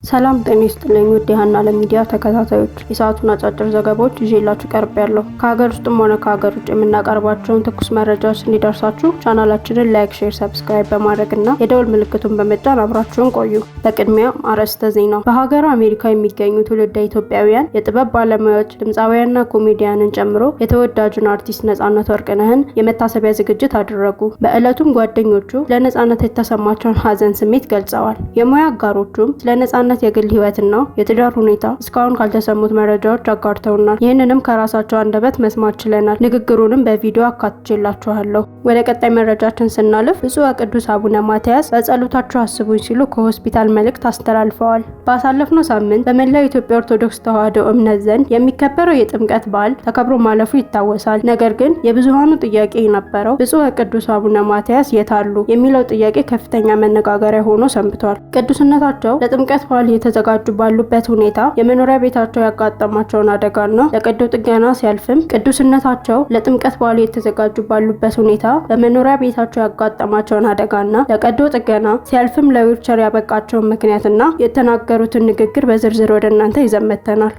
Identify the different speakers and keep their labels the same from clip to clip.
Speaker 1: ሰላም ጤና ይስጥልኝ ውድ የሃና ለሚዲያ ተከታታዮች የሰዓቱን አጫጭር ዘገባዎች ይዤላችሁ ቀርቤያለሁ። ከሀገር ውስጥም ሆነ ከሀገር ውጭ የምናቀርባቸውን ትኩስ መረጃዎች እንዲደርሳችሁ ቻናላችንን ላይክ፣ ሼር፣ ሰብስክራይብ በማድረግና የደወል ምልክቱን በመጫን አብራችሁን ቆዩ። በቅድሚያ አርዕስተ ዜና። በሀገር አሜሪካ የሚገኙ ትውልደ ኢትዮጵያውያን የጥበብ ባለሙያዎች ድምፃውያንና ኮሜዲያንን ጨምሮ የተወዳጁን አርቲስት ነጻነት ወርቅነህን የመታሰቢያ ዝግጅት አደረጉ። በዕለቱም ጓደኞቹ ለነጻነት የተሰማቸውን ሀዘን ስሜት ገልጸዋል። የሙያ አጋሮቹም ለነጻነት የግል ህይወትና የትዳር ሁኔታ እስካሁን ካልተሰሙት መረጃዎች አጋርተውናል። ይህንንም ከራሳቸው አንደበት መስማት ችለናል። ንግግሩንም በቪዲዮ አካትቼላችኋለሁ። ወደ ቀጣይ መረጃችን ስናልፍ ብፁዕ ወቅዱስ አቡነ ማትያስ በጸሎታቸው አስቡኝ ሲሉ ከሆስፒታል መልእክት አስተላልፈዋል። ባሳለፍነው ሳምንት በመላው የኢትዮጵያ ኦርቶዶክስ ተዋሕዶ እምነት ዘንድ የሚከበረው የጥምቀት በዓል ተከብሮ ማለፉ ይታወሳል። ነገር ግን የብዙሃኑ ጥያቄ የነበረው ብፁዕ ወቅዱስ አቡነ ማትያስ የት አሉ የሚለው ጥያቄ ከፍተኛ መነጋገሪያ ሆኖ ሰንብቷል። ቅዱስነታቸው ለጥምቀት በዓል የተዘጋጁ ባሉበት ሁኔታ የመኖሪያ ቤታቸው ያጋጠማቸውን አደጋና ለቀዶ ጥገና ሲያልፍም ቅዱስነታቸው ለጥምቀት በዓል የተዘጋጁ ባሉበት ሁኔታ በመኖሪያ ቤታቸው ያጋጠማቸውን አደጋና ለቀዶ ጥገና ሲያልፍም ለዊልቸር ያበቃቸውን ምክንያትና የተናገሩትን ንግግር በዝርዝር ወደ እናንተ ይዘን መጥተናል።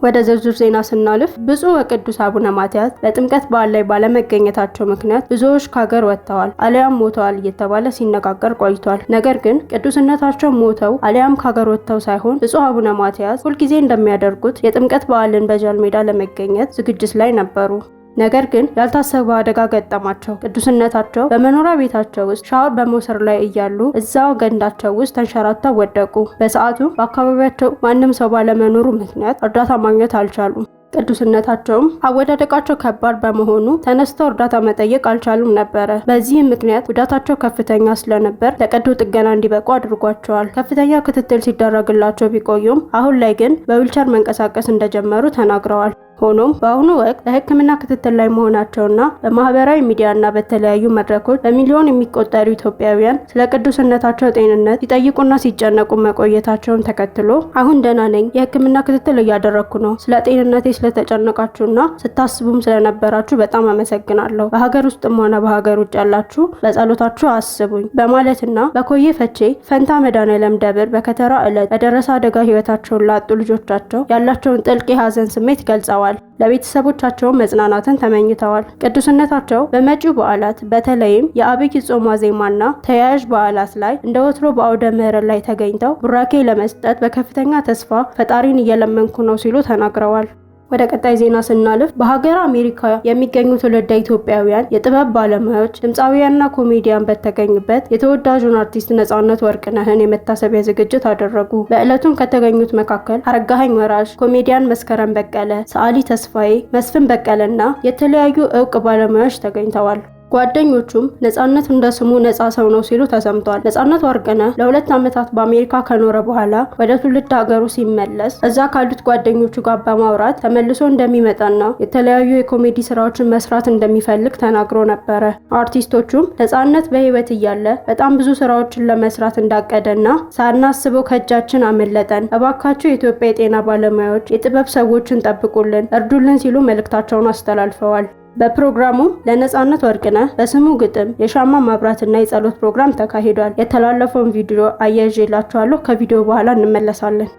Speaker 1: ወደ ዝርዝር ዜና ስናልፍ ብፁዕ ወቅዱስ አቡነ ማትያስ በጥምቀት በዓል ላይ ባለመገኘታቸው ምክንያት ብዙዎች ከሀገር ወጥተዋል አሊያም ሞተዋል እየተባለ ሲነጋገር ቆይቷል። ነገር ግን ቅዱስነታቸው ሞተው አሊያም ከሀገር ወጥተው ሳይሆን ብፁዕ አቡነ ማትያስ ሁልጊዜ እንደሚያደርጉት የጥምቀት በዓልን በጃል ሜዳ ለመገኘት ዝግጅት ላይ ነበሩ። ነገር ግን ያልታሰበ አደጋ ገጠማቸው። ቅዱስነታቸው በመኖሪያ ቤታቸው ውስጥ ሻወር በመውሰድ ላይ እያሉ እዛው ገንዳቸው ውስጥ ተንሸራተው ወደቁ። በሰዓቱ በአካባቢያቸው ማንም ሰው ባለመኖሩ ምክንያት እርዳታ ማግኘት አልቻሉም። ቅዱስነታቸውም አወዳደቃቸው ከባድ በመሆኑ ተነስተው እርዳታ መጠየቅ አልቻሉም ነበረ። በዚህም ምክንያት ጉዳታቸው ከፍተኛ ስለነበር ለቀዶ ጥገና እንዲበቁ አድርጓቸዋል። ከፍተኛ ክትትል ሲደረግላቸው ቢቆዩም አሁን ላይ ግን በዊልቸር መንቀሳቀስ እንደጀመሩ ተናግረዋል። ሆኖም በአሁኑ ወቅት ለሕክምና ክትትል ላይ መሆናቸውና በማህበራዊ ሚዲያና በተለያዩ መድረኮች በሚሊዮን የሚቆጠሩ ኢትዮጵያውያን ስለ ቅዱስነታቸው ጤንነት ሲጠይቁና ሲጨነቁ መቆየታቸውን ተከትሎ አሁን ደህና ነኝ፣ የሕክምና ክትትል እያደረግኩ ነው፣ ስለ ጤንነቴ ስለተጨነቃችሁና ስታስቡም ስለነበራችሁ በጣም አመሰግናለሁ። በሀገር ውስጥም ሆነ በሀገር ውጭ ያላችሁ በጸሎታችሁ አስቡኝ በማለትና በኮዬ ፈቼ ፈንታ መድኃኔዓለም ደብር በከተራ ዕለት በደረሰ አደጋ ህይወታቸውን ላጡ ልጆቻቸው ያላቸውን ጥልቅ የሀዘን ስሜት ገልጸዋል። ለቤተሰቦቻቸው መጽናናትን ተመኝተዋል። ቅዱስነታቸው በመጪው በዓላት በተለይም የአብይ ጾም ዋዜማና ተያያዥ በዓላት ላይ እንደ ወትሮ በአውደ ምሕረት ላይ ተገኝተው ቡራኬ ለመስጠት በከፍተኛ ተስፋ ፈጣሪን እየለመንኩ ነው ሲሉ ተናግረዋል። ወደ ቀጣይ ዜና ስናልፍ በሀገር አሜሪካ የሚገኙ ትውልደ ኢትዮጵያውያን የጥበብ ባለሙያዎች ድምፃውያንና ኮሜዲያን በተገኙበት የተወዳጁን አርቲስት ነጻነት ወርቅነህን የመታሰቢያ ዝግጅት አደረጉ። በዕለቱም ከተገኙት መካከል አረጋኸኝ ወራሽ፣ ኮሜዲያን መስከረም በቀለ፣ ሰዓሊ ተስፋዬ፣ መስፍን በቀለና የተለያዩ እውቅ ባለሙያዎች ተገኝተዋል። ጓደኞቹም ነጻነት እንደ ስሙ ነጻ ሰው ነው ሲሉ ተሰምቷል። ነጻነት ወርቅነህ ለ2 ዓመታት በአሜሪካ ከኖረ በኋላ ወደ ትውልድ ሀገሩ ሲመለስ እዛ ካሉት ጓደኞቹ ጋር በማውራት ተመልሶ እንደሚመጣና የተለያዩ የኮሜዲ ስራዎችን መስራት እንደሚፈልግ ተናግሮ ነበረ። አርቲስቶቹም ነጻነት በህይወት እያለ በጣም ብዙ ስራዎችን ለመስራት እንዳቀደና ሳናስበው ከእጃችን አመለጠን፣ እባካችሁ የኢትዮጵያ የጤና ባለሙያዎች የጥበብ ሰዎችን ጠብቁልን፣ እርዱልን ሲሉ መልእክታቸውን አስተላልፈዋል። በፕሮግራሙ ለነጻነት ወርቅነህ በስሙ ግጥም የሻማ ማብራትና የጸሎት ፕሮግራም ተካሂዷል። የተላለፈውን ቪዲዮ አያይዤላችኋለሁ። ከቪዲዮ በኋላ እንመለሳለን።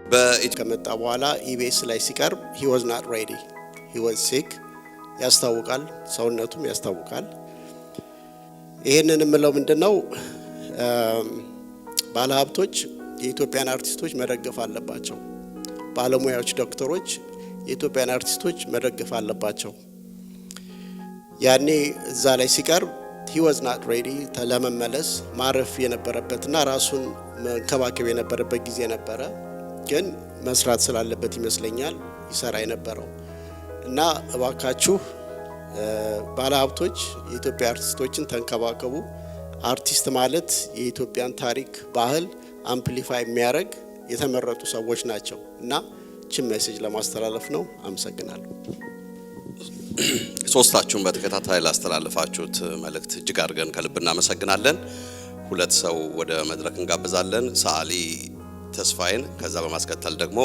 Speaker 2: ከመጣ በኋላ ኢቢኤስ ላይ ሲቀርብ he was not ready, he was sick ያስታውቃል፣ ሰውነቱም ያስታውቃል። ይሄንን የምለው ምንድነው ባለሀብቶች የኢትዮጵያን አርቲስቶች መደገፍ አለባቸው። ባለሙያዎች፣ ዶክተሮች የኢትዮጵያን አርቲስቶች መደገፍ አለባቸው። ያኔ እዛ ላይ ሲቀርብ he was not ready ለመመለስ ማረፍ የነበረበትና ራሱን መንከባከብ የነበረበት ጊዜ ነበረ። ግን መስራት ስላለበት ይመስለኛል ይሰራ የነበረው እና እባካችሁ ባለሀብቶች የኢትዮጵያ አርቲስቶችን ተንከባከቡ። አርቲስት ማለት የኢትዮጵያን ታሪክ፣ ባህል አምፕሊፋይ የሚያደርግ የተመረጡ ሰዎች ናቸው እና ችን ሜሴጅ ለማስተላለፍ ነው። አመሰግናለሁ።
Speaker 3: ሶስታችሁም በተከታታይ ላስተላልፋችሁት መልእክት እጅግ አድርገን ከልብ እናመሰግናለን። ሁለት ሰው ወደ መድረክ እንጋብዛለን። ሰዓሊ ተስፋዬን ከዛ በማስከተል ደግሞ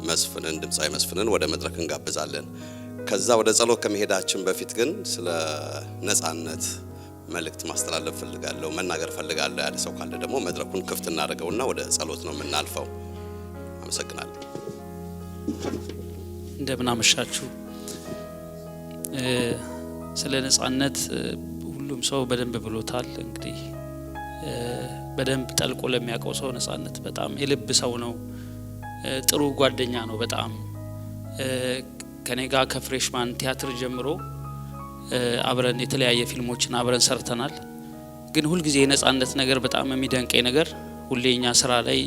Speaker 3: መስፍንን ድምጻዊ መስፍንን ወደ መድረክ እንጋብዛለን። ከዛ ወደ ጸሎት ከመሄዳችን በፊት ግን ስለ ነጻነት መልእክት ማስተላለፍ ፈልጋለሁ መናገር ፈልጋለሁ ያለ ሰው ካለ ደግሞ መድረኩን ክፍት እናደርገውና ወደ ጸሎት ነው የምናልፈው። አመሰግናለሁ።
Speaker 4: እንደምን አመሻችሁ። ስለ ነጻነት ሁሉም ሰው በደንብ ብሎታል። እንግዲህ በደንብ ጠልቆ ለሚያውቀው ሰው ነጻነት በጣም የልብ ሰው ነው። ጥሩ ጓደኛ ነው። በጣም ከኔ ጋር ከፍሬሽማን ቲያትር ጀምሮ አብረን የተለያየ ፊልሞችን አብረን ሰርተናል። ግን ሁሉ ጊዜ የነጻነት ነገር በጣም የሚደንቀኝ ነገር ሁሌኛ ስራ ላይ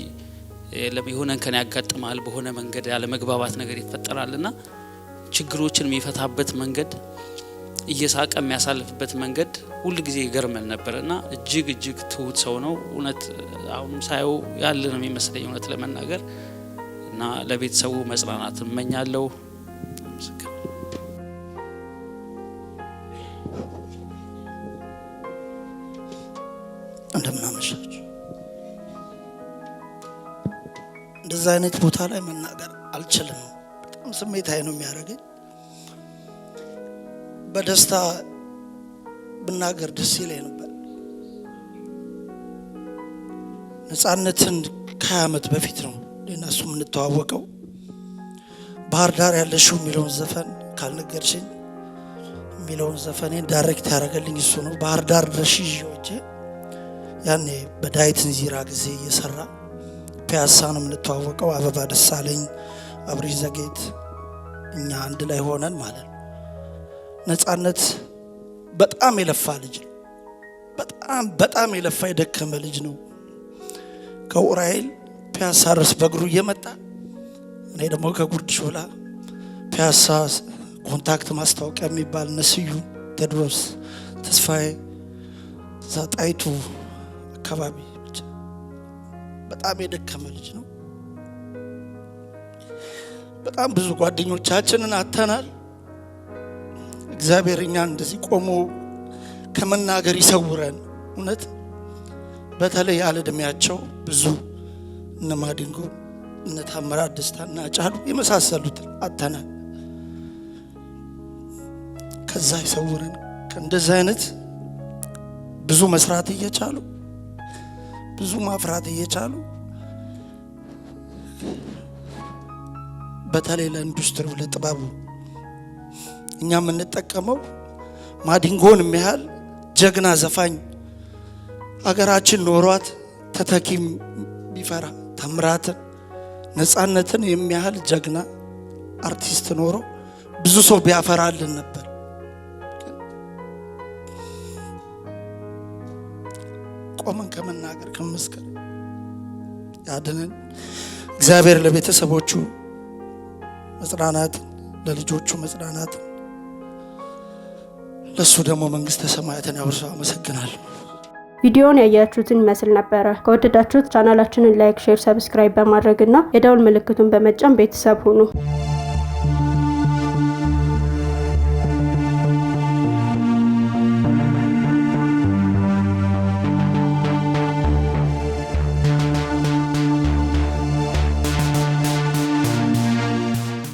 Speaker 4: ለሚሆነን ከኔ ያጋጥማል በሆነ መንገድ ያለ መግባባት ነገር ይፈጠራልና ችግሮችን የሚፈታበት መንገድ እየሳቀ የሚያሳልፍበት መንገድ ሁሉ ጊዜ ይገርመን ነበርና እጅግ ትሁት ሰው ነው። እውነት አሁን ሳይው ያለ ነው የሚመስለኝ እውነት ለመናገር እና ለቤተሰቡ መጽናናት እመኛለሁ።
Speaker 5: እንደምን አመሻችሁ። እንደዛ አይነት ቦታ ላይ መናገር አልችልም። በጣም ስሜታዊ ነው የሚያደርገኝ። በደስታ ብናገር ደስ ይለኝ ነበር። ነጻነትን ከ20 ዓመት በፊት ነው ለነሱ የምንተዋወቀው። ባህር ዳር ያለሽው የሚለውን ዘፈን ካልነገርሽኝ የሚለውን ዘፈኔን ዳይሬክት ያደረገልኝ እሱ ነው። ባህር ዳር ለሽጂዎቼ ያኔ በዳዊት እንዚራ ጊዜ እየሰራ ፒያሳ ነው የምንተዋወቀው። አበባ ደሳለኝ፣ አብሪ ዘጌት እኛ አንድ ላይ ሆነን ማለት ነው። ነጻነት በጣም የለፋ ልጅ ነው። በጣም የለፋ የደከመ ልጅ ነው። ከኡራኤል ፒያሳ ድረስ በእግሩ እየመጣ እኔ ደግሞ ከጉርድ ሾላ ፒያሳ ኮንታክት ማስታወቂያ የሚባል ነስዩ ቴድሮስ ተስፋዬ ዛጣይቱ አካባቢ በጣም የደከመ ልጅ ነው። በጣም ብዙ ጓደኞቻችንን አተናል። እግዚአብሔር እኛን እንደዚህ ቆሞ ከመናገር ይሰውረን። እውነት በተለይ ያለ እድሜያቸው ብዙ እነ ማዲንጎ እነ ታምራት ደስታና ጫሉ የመሳሰሉት አተናል። ከዛ ይሰውረን። ከእንደዚህ አይነት ብዙ መስራት እየቻሉ ብዙ ማፍራት እየቻሉ በተለይ ለኢንዱስትሪው ለጥበቡ እኛ የምንጠቀመው ማዲንጎን የሚያህል ጀግና ዘፋኝ አገራችን ኖሯት ተተኪም ቢፈራ ታምራትን ነጻነትን የሚያህል ጀግና አርቲስት ኖሮ ብዙ ሰው ቢያፈራልን ነበር። ቆመን ከመናገር ከመስከር ያድነን እግዚአብሔር። ለቤተሰቦቹ መጽናናት፣ ለልጆቹ መጽናናት፣ ለሱ ደግሞ መንግስተ ሰማያትን ያወርሰው። አመሰግናለሁ።
Speaker 1: ቪዲዮውን ያያችሁትን ይመስል ነበረ። ከወደዳችሁት ቻናላችንን ላይክ፣ ሼር፣ ሰብስክራይብ በማድረግና የደውል ምልክቱን በመጫን ቤተሰብ ሁኑ።